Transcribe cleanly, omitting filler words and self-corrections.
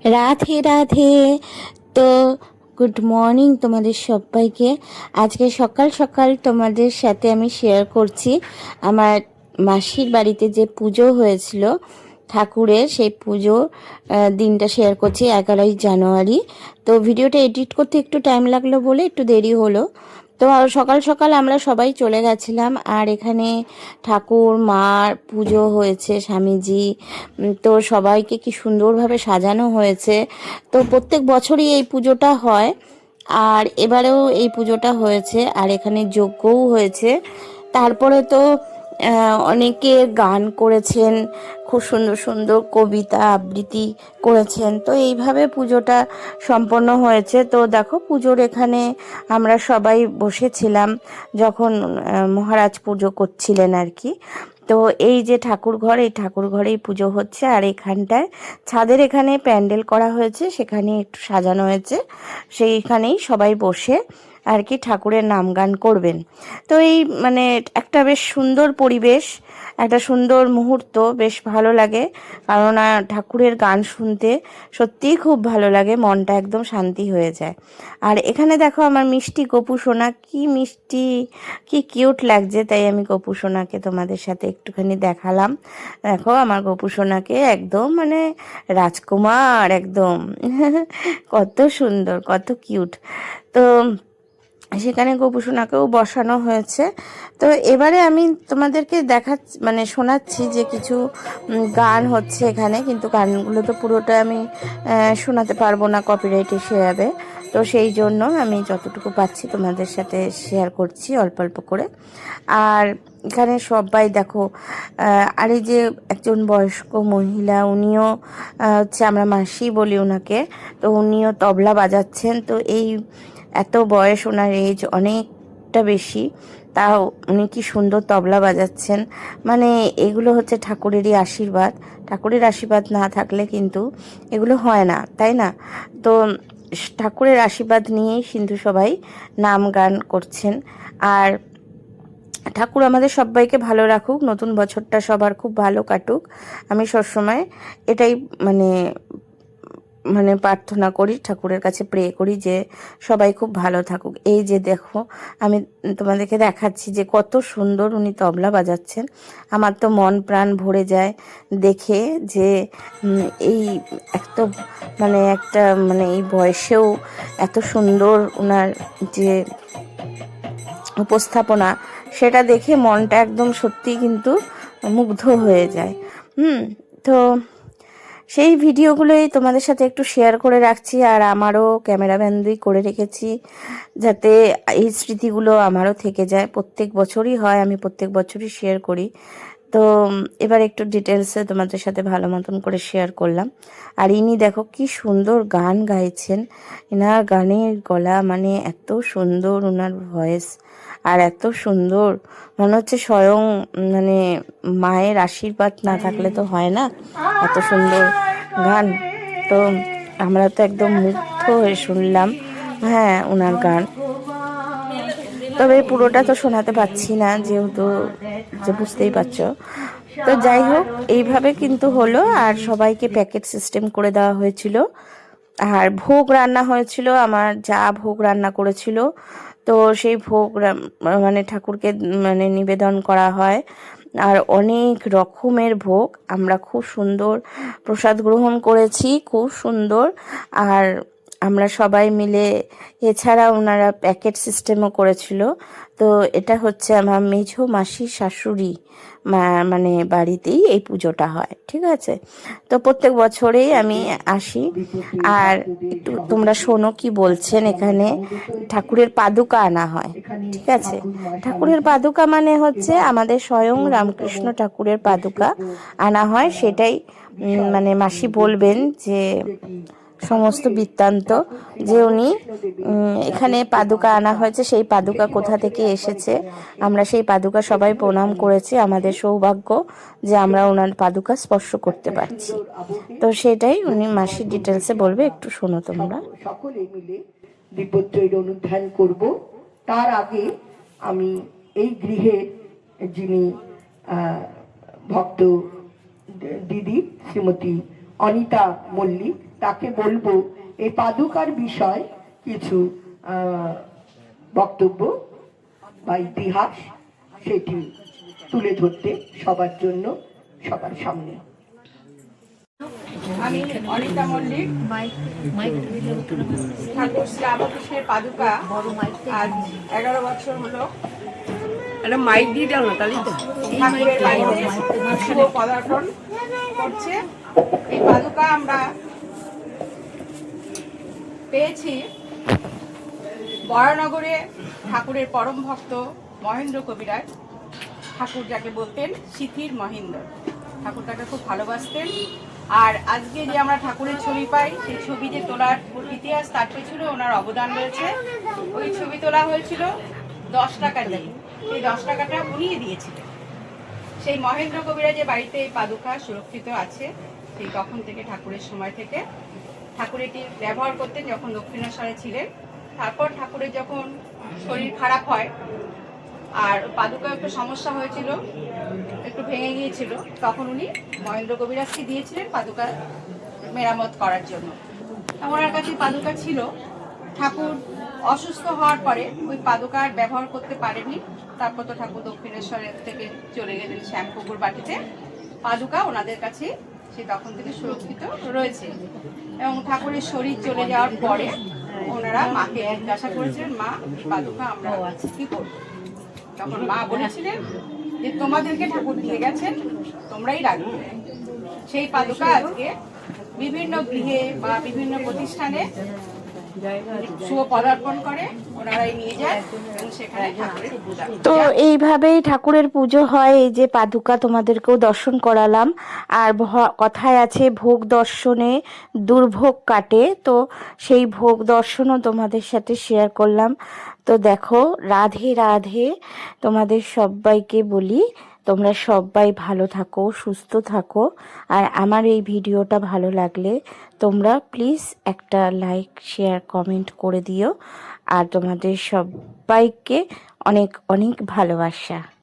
রাধে রাধে। তো good morning তোমাদের সবাইকে। আজকে সকাল সকাল তোমাদের সাথে আমি শেয়ার করছি আমার মাসির বাড়িতে যে পুজো হয়েছিল ঠাকুরের, সেই পুজো দিনটা শেয়ার করছি, 11ই জানুয়ারি। তো ভিডিওটা এডিট করতে একটু টাইম লাগলো বলে একটু দেরি হলো। তো সকাল সকাল আমরা সবাই চলে গেছিলাম, আর এখানে ঠাকুর মার পুজো হয়েছে, স্বামীজি। তো সবাইকে কি সুন্দরভাবে সাজানো হয়েছে। তো প্রত্যেক বছরই এই পুজোটা হয়, আর এবারেও এই পুজোটা হয়েছে, আর এখানে যজ্ঞও হয়েছে। তারপরে তো অনেকে গান করেছেন, খুব সুন্দর সুন্দর কবিতা আবৃত্তি করেছেন। তো এইভাবে পুজোটা সম্পন্ন হয়েছে। তো দেখো, পুজোর এখানে আমরা সবাই বসেছিলাম যখন মহারাজ পুজো করছিলেন আর কি। তো এই যে ঠাকুর ঘর, এই ঠাকুর ঘরেই পুজো হচ্ছে, আর এখানটায় ছাদের এখানে প্যান্ডেল করা হয়েছে, সেখানে একটু সাজানো হয়েছে, সেইখানেই সবাই বসে আর কি ঠাকুরের নাম গান করবেন। তো এই মানে একটা বেশ সুন্দর পরিবেশ, একটা সুন্দর মুহূর্ত, বেশ ভালো লাগে। কারণ ঠাকুরের গান শুনতে সত্যিই খুব ভালো লাগে, মনটা একদম শান্তি হয়ে যায়। আর এখানে দেখো আমার মিষ্টি গপু সোনা, কি মিষ্টি, কি কিউট লাগছে, তাই আমি গপু সোনাকে তোমাদের সাথে একটুখানি দেখালাম। দেখো আমার গপু সোনাকে, একদম মানে রাজকুমার একদম কত সুন্দর, কত কিউট। তো সেখানে গোপুসোনাকেও বসানো হয়েছে। তো এবারে আমি তোমাদেরকে মানে শোনাচ্ছি যে কিছু গান হচ্ছে এখানে, কিন্তু গানগুলো তো পুরোটা আমি শোনাতে পারবো না, কপিরাইট এসে যাবে। তো সেই জন্য আমি যতটুকু পাচ্ছি তোমাদের সাথে শেয়ার করছি অল্প অল্প করে। আর এখানে সবাই দেখো, আর এই যে একজন বয়স্ক মহিলা, উনিও হচ্ছে, আমরা মাসি বলি ওনাকে, তো উনিও তবলা বাজাচ্ছেন। তো এই এত বয়স, ওনার এজ অনেকটা বেশি, তাও উনি কি সুন্দর তবলা বাজাচ্ছেন। মানে এগুলো হচ্ছে ঠাকুরেরই আশীর্বাদ। ঠাকুরের আশীর্বাদ না থাকলে কিন্তু এগুলো হয় না, তাই না? তো ঠাকুরের আশীর্বাদ নিয়েই কিন্তু সবাই নাম গান করছেন। আর ঠাকুর আমাদের সবাইকে ভালো রাখুক, নতুন বছরটা সবার খুব ভালো কাটুক। আমি সবসময় এটাই মানে মানে প্রার্থনা করি, ঠাকুরের কাছে প্রে করি যে সবাই খুব ভালো থাকুক। এই যে দেখো, আমি তোমাদেরকে দেখাচ্ছি যে কত সুন্দর উনি তবলা বাজাচ্ছেন। আমার তো মন প্রাণ ভরে যায় দেখে, যে এই একটা এই বয়সেও এত সুন্দর ওনার যে উপস্থাপনা, সেটা দেখে মনটা একদম সত্যি কিন্তু মুগ্ধ হয়ে যায়। তো সেই ভিডিওগুলোই তোমাদের সাথে একটু শেয়ার করে রাখছি, আর আমারও ক্যামেরাবন্দি করে রেখেছি, যাতে এই স্মৃতিগুলো আমারও থেকে যায়। প্রত্যেক বছরই হয়, আমি প্রত্যেক বছরই শেয়ার করি। তো এবার একটু ডিটেলসে তোমাদের সাথে ভালো মতন করে শেয়ার করলাম। আর ইনি দেখো কি সুন্দর গান গাইছেন, এনার গানের গলা মানে এত সুন্দর, ওনার ভয়েস আর এত সুন্দর, মনে হচ্ছে স্বয়ং মানে মায়ের আশীর্বাদ না থাকলে তো হয় না, এত সুন্দর গান। তো আমরা তো একদম মুগ্ধ হয়ে শুনলাম, হ্যাঁ, ওনার গান। তবে পুরোটা তো শোনাতে পারছি না, যেহেতু যে বুঝতেই পারছো। তো যাই হোক, এইভাবে কিন্তু হলো। আর সবাইকে প্যাকেট সিস্টেম করে দেওয়া হয়েছিল, আর ভোগ রান্না হয়েছিল, আমার যা ভোগ রান্না করেছিল। তো সেই ভোগ মানে ঠাকুরকে মানে নিবেদন করা হয়। আর অনেক রকমের ভোগ, আমরা খুব সুন্দর প্রসাদ গ্রহণ করেছি, খুব সুন্দর। আর আমরা সবাই মিলে, এছাড়া ওনারা প্যাকেট সিস্টেমও করেছিল। তো এটা হচ্ছে আমার মেঝো মাসির শাশুড়ি মানে বাড়িতেই এই পুজোটা হয়, ঠিক আছে? তো প্রত্যেক বছরেই আমি আসি। আর একটু তোমরা শোনো কি বলছেন। এখানে ঠাকুরের পাদুকা আনা হয়, ঠিক আছে? ঠাকুরের পাদুকা মানে হচ্ছে আমাদের স্বয়ং রামকৃষ্ণ ঠাকুরের পাদুকা আনা হয়, সেটাই মানে মাসি বলবেন যে সমস্ত বৃত্তান্ত, যে উনি এখানে পাদুকা আনা হয়েছে, সেই পাদুকা কোথা থেকে এসেছে, আমরা সেই পাদুকা সবাই প্রণাম করেছি। আমাদের সৌভাগ্য যে আমরা ওনার পাদুকা স্পর্শ করতে পারছি। তো সেটাই উনি মাসির ডিটেলসে বলবে, একটু শোনো তোমরা। সকলে মিলে বিপত্রয়ের অনুধ্যান করব। তার আগে আমি এই গৃহের যিনি ভক্ত দিদি শ্রীমতী অনিতা মল্লিক, তাকে বলবো এই পাদুকার বিষয় কিছু বক্তব্য বা ইতিহাস সেটি তুলে ধরতে সবার জন্য, সবার সামনে। আমি অনিতা মল্লিক, ঠাকুর শ্রী রামকৃষ্ণের পাদুকা আজ 11 বছর হলো একটা মাইক দিয়ে দাও না, তাহলে তো ঠাকুরের বাড়িতে শুভ পদার্পণ করছে। এই পাদুকা আমরা পেয়েছি বরানগরে ঠাকুরের পরম ভক্ত মহেন্দ্র কবিরাজ। ঠাকুর যাকে বলতেন সিথির মহেন্দ্র, ঠাকুর তাকে খুব ভালোবাসতেন। আর আজকে যে আমরা ঠাকুরের ছবি পাই, সেই ছবি যে তোলার ইতিহাস, তার পেছনে ওনার অবদান রয়েছে। ওই ছবি তোলা হয়েছিল 10 টাকা দিয়ে, সেই 10 টাকাটা উনিই দিয়েছিলেন। সেই মহেন্দ্র কবিরাজের বাড়িতে এই পাদুকা সুরক্ষিত আছে সেই তখন থেকে, ঠাকুরের সময় থেকে। ঠাকুর এটি ব্যবহার করতেন যখন দক্ষিণেশ্বরে ছিলেন। তারপর ঠাকুরের যখন শরীর খারাপ হয় আর পাদুকা একটু সমস্যা হয়েছিল, একটু ভেঙে গিয়েছিল, তখন উনি মহেন্দ্র কবিরাজকে দিয়েছিলেন পাদুকা মেরামত করার জন্য। ওনার কাছে পাদুকা ছিল। ঠাকুর অসুস্থ হওয়ার পরে ওই পাদুকা আর ব্যবহার করতে পারেনি। তারপর তো ঠাকুর দক্ষিণেশ্বরের থেকে চলে গেলেন শ্যামপুকুর বাটিতে। পাদুকা ওনাদের কাছে সে তখন থেকে সুরক্ষিত রয়েছে। এবং ঠাকুরের শরীর চলে যাওয়ার পরে ওনারা মাকে জিজ্ঞাসা করেছিলেন, মা পাদুকা আমরা কি করবো? তখন মা বলেছিলেন যে তোমাদেরকে ঠাকুর দিয়ে গেছেন, তোমরাই রাখবে। সেই পাদুকা আজকে বিভিন্ন গৃহে বা বিভিন্ন প্রতিষ্ঠানে শুভ পদার্পণ করে, ওনারাই নিয়ে যায় এবং সেখানে ঠাকুরের পূজা। তো এইভাবেই ঠাকুরের পুজো হয়। এই যে পাদুকা তোমাদেরকেও দর্শন করালাম। আর কথায় আছে ভোগ দর্শনে দুর্ভোগ কাটে, তো সেই ভোগ দর্শনও তোমাদের সাথে শেয়ার করলাম। তো দেখো, রাধে রাধে তোমাদের সবাইকে বলি, তোমরা সবাই ভালো থাকো, সুস্থ থাকো। আর আমার এই ভিডিওটা ভালো লাগলে তোমরা প্লিজ একটা লাইক, শেয়ার, কমেন্ট করে দিও। আর তোমাদের সবাইকে অনেক অনেক ভালোবাসা।